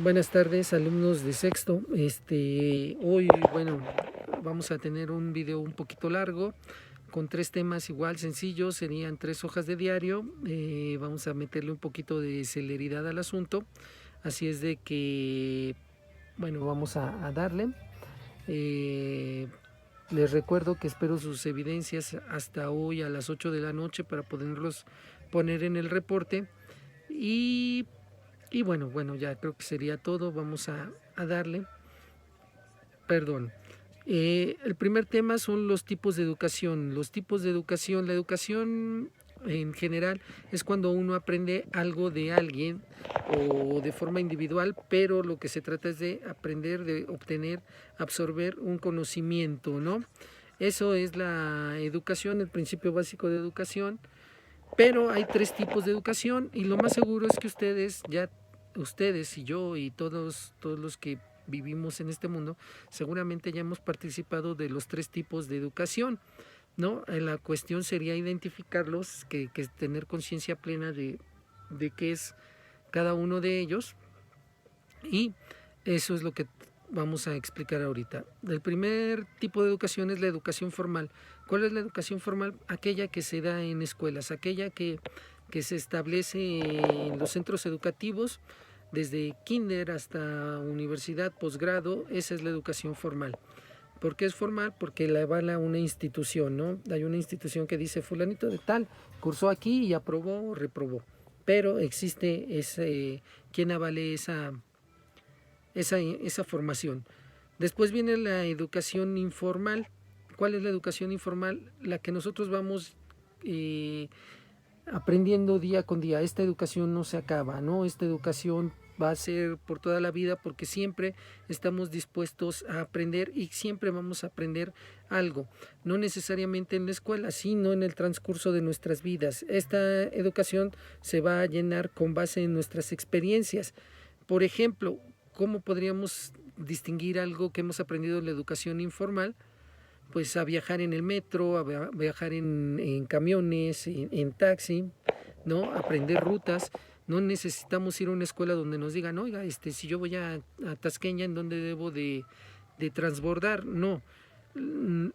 Buenas tardes, alumnos de sexto. Hoy, bueno, vamos a tener un video un poquito largo con tres temas igual sencillos, serían 3 hojas de diario. Vamos a meterle un poquito de celeridad al asunto, así es de que, bueno, vamos a darle. Les recuerdo que espero sus evidencias hasta hoy a las 8 de la noche para poderlos poner en el reporte. Y bueno, ya creo que sería todo. Vamos a darle. Perdón. El primer tema son los tipos de educación. Los tipos de educación. La educación en general es cuando uno aprende algo de alguien o de forma individual, pero lo que se trata es de aprender, de obtener, absorber un conocimiento, ¿no? Eso es la educación, el principio básico de educación. Pero hay tres tipos de educación y lo más seguro es que ustedes y yo y todos los que vivimos en este mundo, seguramente ya hemos participado de los tres tipos de educación, ¿no? La cuestión sería identificarlos, que tener conciencia plena de qué es cada uno de ellos, y eso es lo que vamos a explicar ahorita. El primer tipo de educación es la educación formal. ¿Cuál es la educación formal? Aquella que se da en escuelas, aquella que se establece en los centros educativos, desde kinder hasta universidad, posgrado. Esa es la educación formal. ¿Por qué es formal? Porque la avala una institución, ¿no? Hay una institución que dice fulanito de tal, cursó aquí y aprobó o reprobó. Pero existe quien avale esa formación. Después viene la educación informal. ¿Cuál es la educación informal? La que nosotros vamos aprendiendo día con día. Esta educación no se acaba, ¿no? Esta educación va a ser por toda la vida porque siempre estamos dispuestos a aprender y siempre vamos a aprender algo, no necesariamente en la escuela, sino en el transcurso de nuestras vidas. Esta educación se va a llenar con base en nuestras experiencias. Por ejemplo, ¿cómo podríamos distinguir algo que hemos aprendido en la educación informal? Pues a viajar en el metro, a viajar en camiones, en taxi, ¿no? Aprender rutas. No necesitamos ir a una escuela donde nos digan, oiga, si yo voy a Tasqueña, ¿en dónde debo de transbordar? No.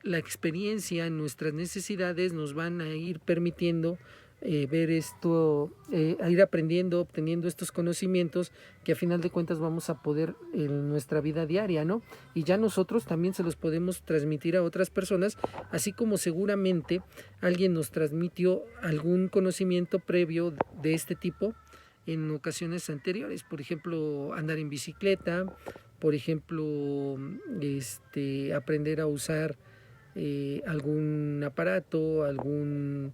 La experiencia, nuestras necesidades nos van a ir permitiendo ver esto, a ir aprendiendo, obteniendo estos conocimientos que a final de cuentas vamos a poder en nuestra vida diaria, ¿no? Y ya nosotros también se los podemos transmitir a otras personas, así como seguramente alguien nos transmitió algún conocimiento previo de este tipo en ocasiones anteriores, por ejemplo, andar en bicicleta, por ejemplo, aprender a usar algún aparato, algún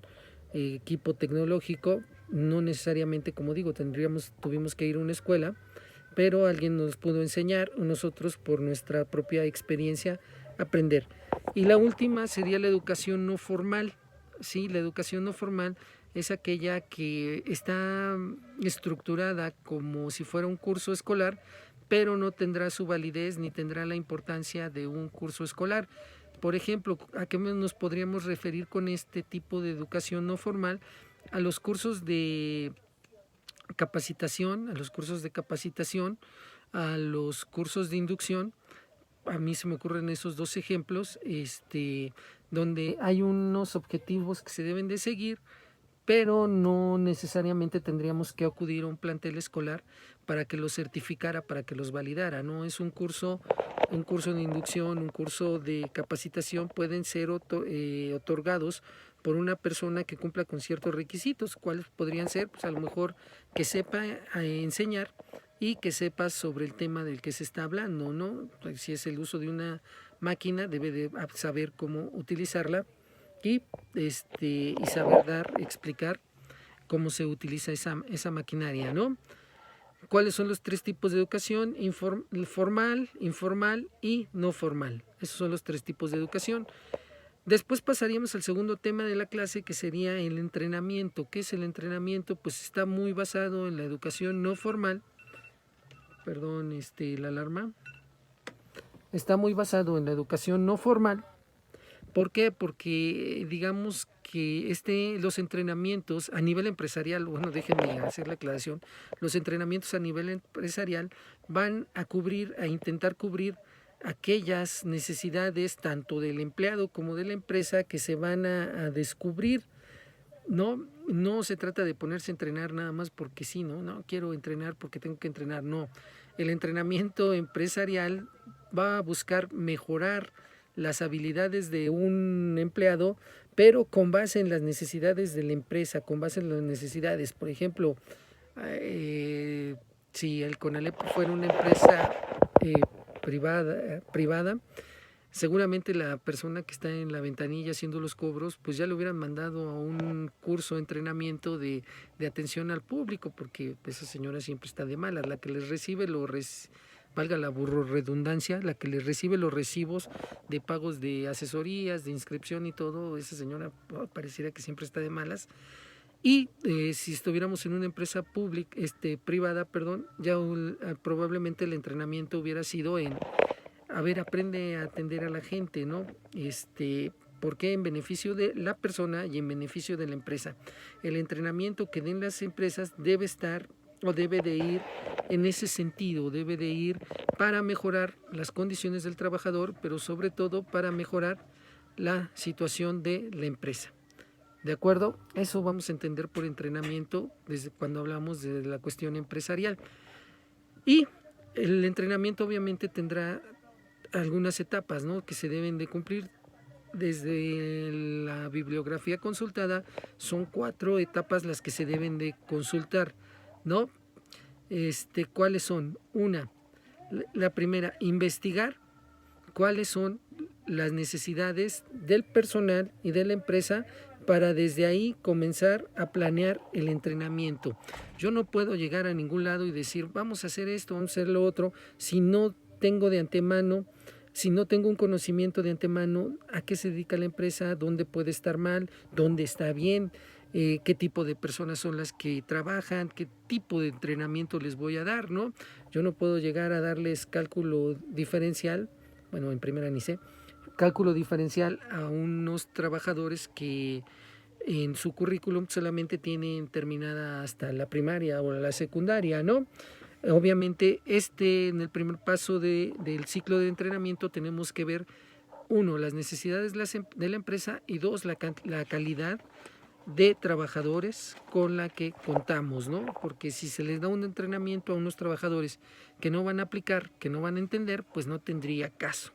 equipo tecnológico. No necesariamente, como digo, tuvimos que ir a una escuela, pero alguien nos pudo enseñar, o nosotros por nuestra propia experiencia aprender. Y la última sería la educación no formal. Sí, la educación no formal es aquella que está estructurada como si fuera un curso escolar, pero no tendrá su validez ni tendrá la importancia de un curso escolar. Por ejemplo, ¿a qué nos podríamos referir con este tipo de educación no formal? A los cursos de capacitación, a los cursos de inducción. A mí se me ocurren esos dos ejemplos, donde hay unos objetivos que se deben de seguir, pero no necesariamente tendríamos que acudir a un plantel escolar para que los certificara, para que los validara, ¿no? Es un curso de inducción, un curso de capacitación, pueden ser otorgados por una persona que cumpla con ciertos requisitos. ¿Cuáles podrían ser? Pues a lo mejor que sepa enseñar y que sepa sobre el tema del que se está hablando, ¿no? Si es el uso de una máquina, debe de saber cómo utilizarla y, y saber explicar cómo se utiliza esa maquinaria, ¿no? ¿Cuáles son los tres tipos de educación? Formal, informal y no formal. Esos son los tres tipos de educación. Después pasaríamos al segundo tema de la clase, que sería el entrenamiento. ¿Qué es el entrenamiento? Pues está muy basado en la educación no formal. Perdón, la alarma. Está muy basado en la educación no formal, ¿Por qué? Porque digamos que los entrenamientos a nivel empresarial, bueno, déjenme hacer la aclaración, los entrenamientos a nivel empresarial van a cubrir, a intentar cubrir aquellas necesidades tanto del empleado como de la empresa que se van a descubrir. No se trata de ponerse a entrenar nada más porque sí, no quiero entrenar porque tengo que entrenar, no. El entrenamiento empresarial va a buscar mejorar las habilidades de un empleado, pero con base en las necesidades de la empresa, con base en las necesidades. Por ejemplo, si el CONALEP fuera una empresa privada, seguramente la persona que está en la ventanilla haciendo los cobros, pues ya le hubieran mandado a un curso de entrenamiento de atención al público, porque esa señora siempre está de malas, la que les recibe valga la redundancia, la que les recibe los recibos de pagos de asesorías, de inscripción y todo, esa señora pareciera que siempre está de malas. Y si estuviéramos en una empresa privada, ya probablemente el entrenamiento hubiera sido aprende a atender a la gente, ¿no? Porque en beneficio de la persona y en beneficio de la empresa. El entrenamiento que den las empresas debe estar o debe de ir en ese sentido, debe de ir para mejorar las condiciones del trabajador, pero sobre todo para mejorar la situación de la empresa. ¿De acuerdo? Eso vamos a entender por entrenamiento desde cuando hablamos de la cuestión empresarial. Y el entrenamiento obviamente tendrá algunas etapas, ¿no?, que se deben de cumplir. Desde la bibliografía consultada son 4 etapas las que se deben de consultar, ¿no? ¿Cuáles son? La primera, investigar cuáles son las necesidades del personal y de la empresa para desde ahí comenzar a planear el entrenamiento. Yo no puedo llegar a ningún lado y decir vamos a hacer esto, vamos a hacer lo otro, si no tengo de antemano, si no tengo un conocimiento de antemano a qué se dedica la empresa, dónde puede estar mal, dónde está bien, qué tipo de personas son las que trabajan, qué tipo de entrenamiento les voy a dar, ¿no? Yo no puedo llegar a darles cálculo diferencial, bueno, en primera ni sé, cálculo diferencial a unos trabajadores que en su currículum solamente tienen terminada hasta la primaria o la secundaria, ¿no? Obviamente en el primer paso del ciclo de entrenamiento tenemos que ver, 1, las necesidades de la empresa y 2, la calidad de trabajadores con la que contamos, ¿no? Porque si se les da un entrenamiento a unos trabajadores que no van a aplicar, que no van a entender, pues no tendría caso.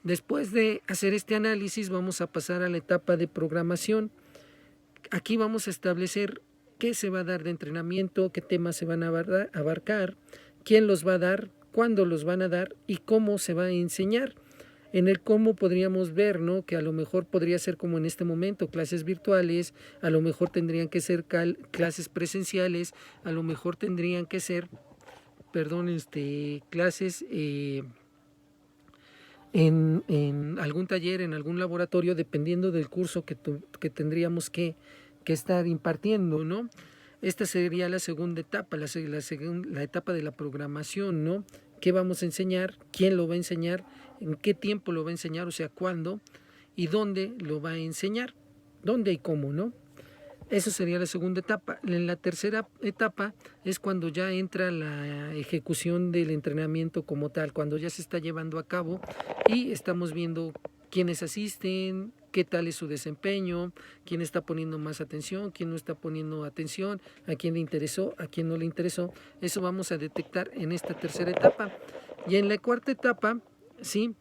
Después de hacer este análisis vamos a pasar a la etapa de programación. Aquí vamos a establecer qué se va a dar de entrenamiento, qué temas se van a abarcar, quién los va a dar, cuándo los van a dar y cómo se va a enseñar. En el cómo podríamos ver, ¿no?, que a lo mejor podría ser como en este momento, clases virtuales, a lo mejor tendrían que ser clases presenciales, a lo mejor tendrían que ser, clases en algún taller, en algún laboratorio, dependiendo del curso que tendríamos que estar impartiendo, ¿no? Esta sería la segunda etapa, la etapa de la programación, ¿no? ¿Qué vamos a enseñar? ¿Quién lo va a enseñar? ¿En qué tiempo lo va a enseñar? O sea, ¿cuándo? ¿Y dónde lo va a enseñar? ¿Dónde y cómo, no? Eso sería la segunda etapa. En la tercera etapa es cuando ya entra la ejecución del entrenamiento como tal, cuando ya se está llevando a cabo y estamos viendo quiénes asisten, qué tal es su desempeño, quién está poniendo más atención, quién no está poniendo atención, a quién le interesó, a quién no le interesó. Eso vamos a detectar en esta tercera etapa. Y en la cuarta etapa, ¿sí?,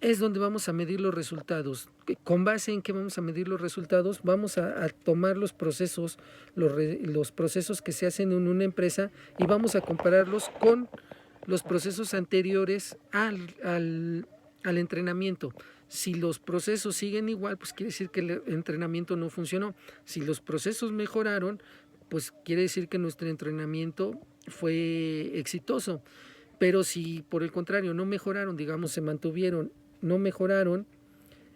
es donde vamos a medir los resultados. ¿Con base en qué vamos a medir los resultados? Vamos a tomar los procesos, los procesos que se hacen en una empresa y vamos a compararlos con los procesos anteriores al entrenamiento. Si los procesos siguen igual, pues quiere decir que el entrenamiento no funcionó. Si los procesos mejoraron, pues quiere decir que nuestro entrenamiento fue exitoso. Pero si por el contrario no mejoraron, digamos se mantuvieron, no mejoraron,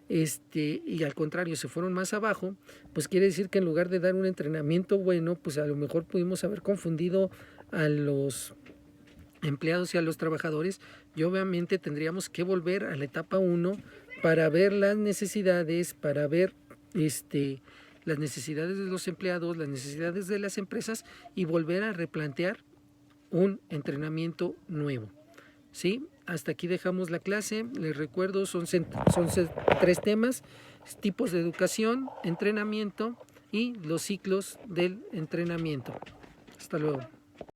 y al contrario se fueron más abajo, pues quiere decir que en lugar de dar un entrenamiento bueno, pues a lo mejor pudimos haber confundido a los empleados y a los trabajadores y obviamente tendríamos que volver a la etapa 1 para ver las necesidades, para ver las necesidades de los empleados, las necesidades de las empresas y volver a replantear un entrenamiento nuevo. ¿Sí? Hasta aquí dejamos la clase. Les recuerdo, son 3 temas: tipos de educación, entrenamiento y los ciclos del entrenamiento. Hasta luego.